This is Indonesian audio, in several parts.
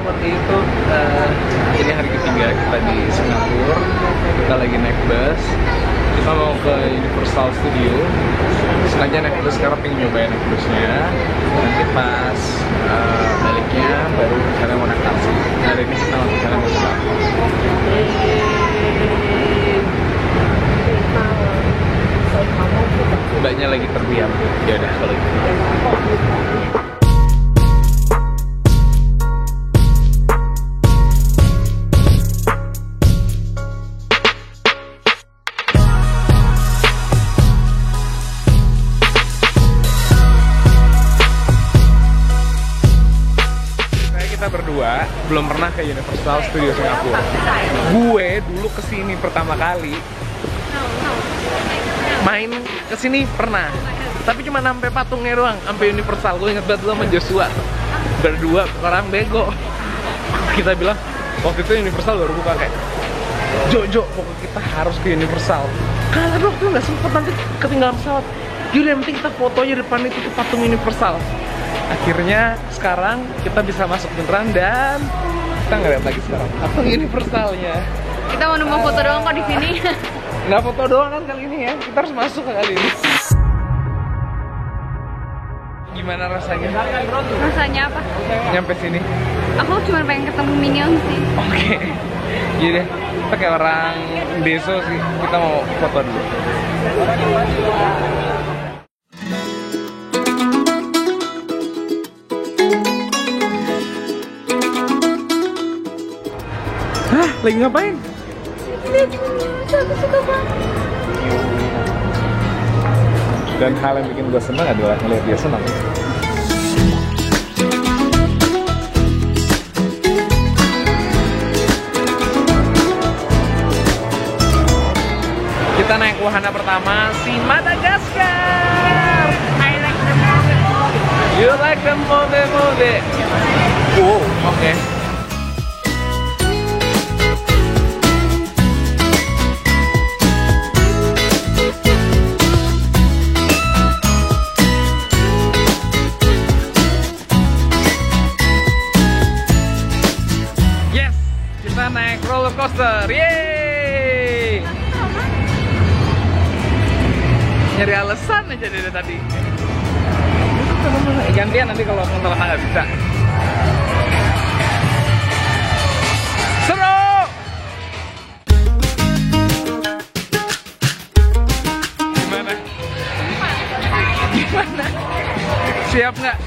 seperti itu. Ini hari ketiga kita di Singapura. Kita lagi naik bus. Kita mau ke Universal Studio. Sengaja naik bus karena pengen nyobain naik busnya. Nanti pas baliknya baru rencana mau naik taksi. Hari ini kita langsung sana mau pulang. Mbaknya lagi terdiam. Ya udah kalau gitu. Kita berdua belum pernah ke Universal Studio Singapura. Gue dulu kesini pertama kali main kesini pernah, tapi cuma sampai patungnya doang, sampai Universal. Gue inget banget dulu sama Joshua berdua orang bego. Kita bilang waktu itu Universal baru buka, kayak Jo, pokoknya kita harus ke Universal. Karena waktu itu nggak sempet, nanti ketinggalan pesawat. Yaudah, yang penting kita fotonya depan itu tuh patung Universal. Akhirnya sekarang kita bisa masuk beneran dan kita ngeliat lagi sekarang patung Universalnya. Kita mau numpang foto doang kok di sini. Nggak foto doang kan kali ini ya, kita harus masuk kali ini. Gimana rasanya? Rasanya apa? Nyampe sini? Aku cuma pengen ketemu Minion sih. Oke. Jadi deh, kita kayak orang deso sih, kita mau foto dulu. Hah? Lagi ngapain? Aku suka banget. Dan hal yang bikin gue seneng adalah ngeliat dia senang. Kita naik wahana pertama, si Madagaskar. I like the movie. You like the movie. Oh, oke. Kita naik roller coaster, yeay! Nyari alasan aja dari tadi. Gantian nanti kalau nonton nggak bisa. Seru! Gimana? Gimana? Siap nggak?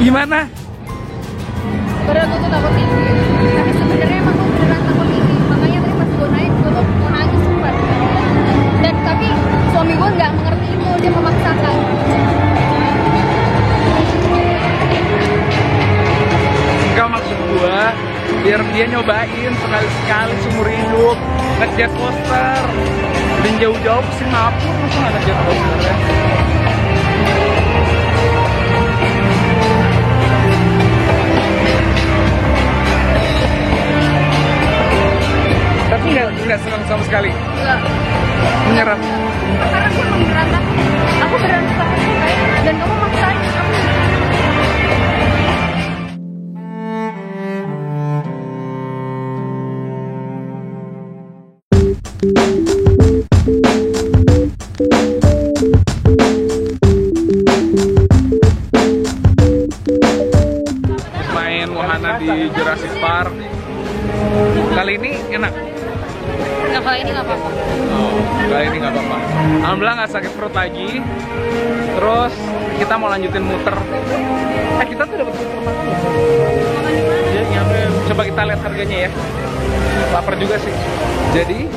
Gimana? Padahal gue tuh takut tinggi. Tapi sebenarnya emang gue beneran takut tinggi. Makanya tadi pas gue naik, gue tuh mau nangis sempat. Dan tapi suami gue nggak mengerti itu, dia memaksakan. Enggak, maksud gue biar dia nyobain sekali-sekali seumur hidup naik jet coaster. Dan jauh-jauh ke Singapura, masa nggak naik jet coaster ya? Tapi nggak senang sama sekali. Enggak. Menyerah. Karena gue emang beneran takut. Aku beneran takut dan kamu maksain aku. Main wahana di Jurassic Park. Kali ini enak. Nah, kalau ini nggak apa-apa. Oh, kali ini nggak apa-apa. Alhamdulillah nggak sakit perut lagi. Terus kita mau lanjutin muter. Kita tuh dapat muter apa? Coba kita lihat harganya ya. Lapar juga sih. Jadi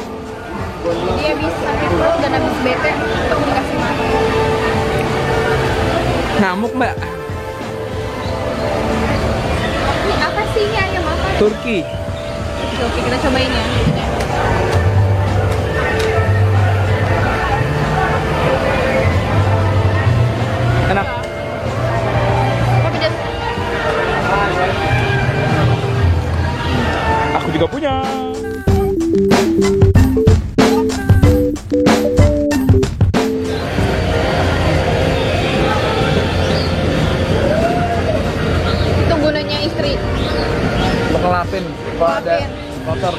Dia bisa sakit perut dan habis bete aku dikasih makan. ngamuk mbak. Ini apa sih, ini ayam apa? Turki. Oke, kita cobain ya. Enak. Tapi just Aku juga punya. maafin kalau ada motor.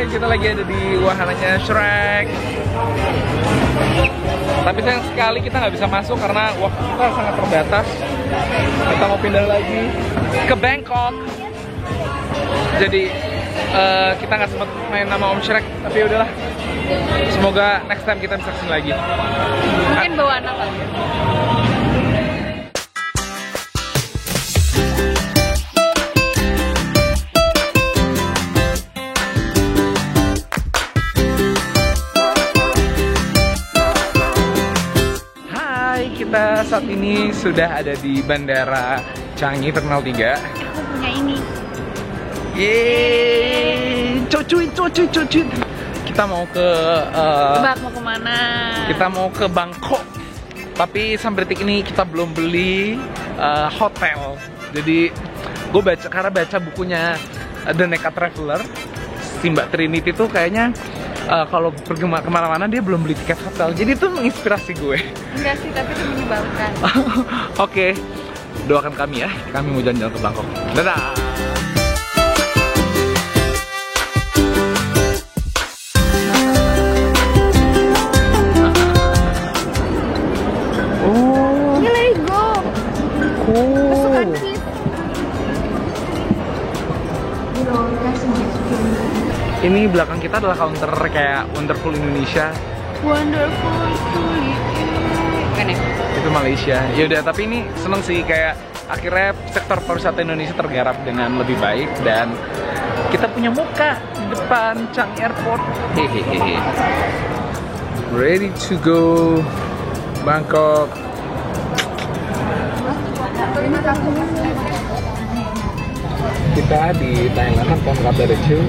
Kita lagi ada di wahananya Shrek. Tapi sayang sekali kita nggak bisa masuk karena waktu kita sangat terbatas. Kita mau pindah lagi ke Bangkok. Jadi kita nggak sempat main nama Om Shrek. Tapi udahlah. Semoga next time kita bisa kesini lagi. Mungkin bawa anak lagi. Kita saat ini sudah ada di Bandara Changi Terminal 3. Aku punya ini. Yeay, cocuin. Kita mau ke Tebak mau kemana? kita mau ke Bangkok. Tapi sampai detik ini kita belum beli hotel. Jadi gue baca bukunya The Naked Traveler, si Mbak Trinity tuh kayaknya kalau pergi kemana-mana dia belum beli tiket hotel. Jadi itu menginspirasi gue. Enggak sih, tapi itu menyebalkan. Oke, doakan kami ya. Kami mau jalan-jalan ke Bangkok. Dadah. Oh, Ini Lego. Kesukaan cool. Kids. Ini belakang kita adalah counter kayak Wonderful Indonesia. Wonderful. Bukan ya? Itu Malaysia. Ya udah, tapi ini seneng sih kayak akhirnya sektor pariwisata Indonesia tergarap dengan lebih baik dan kita punya muka di depan Changi Airport. Hehehe. Ready to go Bangkok. Kita di Thailand kan kabar itu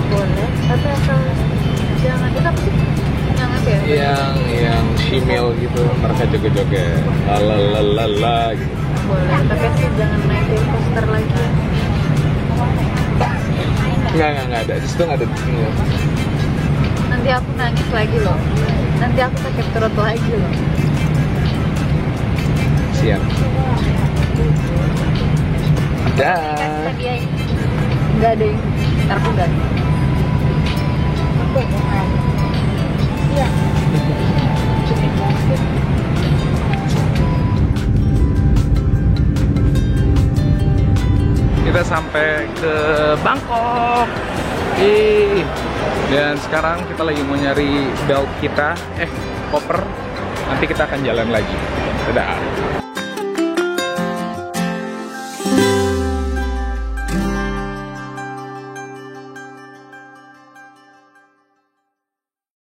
Boleh, tapi asal jangan itu apa sih? Yang apa ya? yang shemale gitu, mereka joget-joget lalalala gitu. Boleh, tapi asal jangan naikin poster lagi. Nggak ada, di situ nggak ada. Nanti aku nangis lagi loh. Nanti aku sakit perut lagi loh. Siap. Dah. Tadi ya, nggak ada yang ntar aku ganti. Iya. Kita sampai ke Bangkok. Dan sekarang kita lagi mau nyari belt kita, koper. Nanti kita akan jalan lagi. Dadah.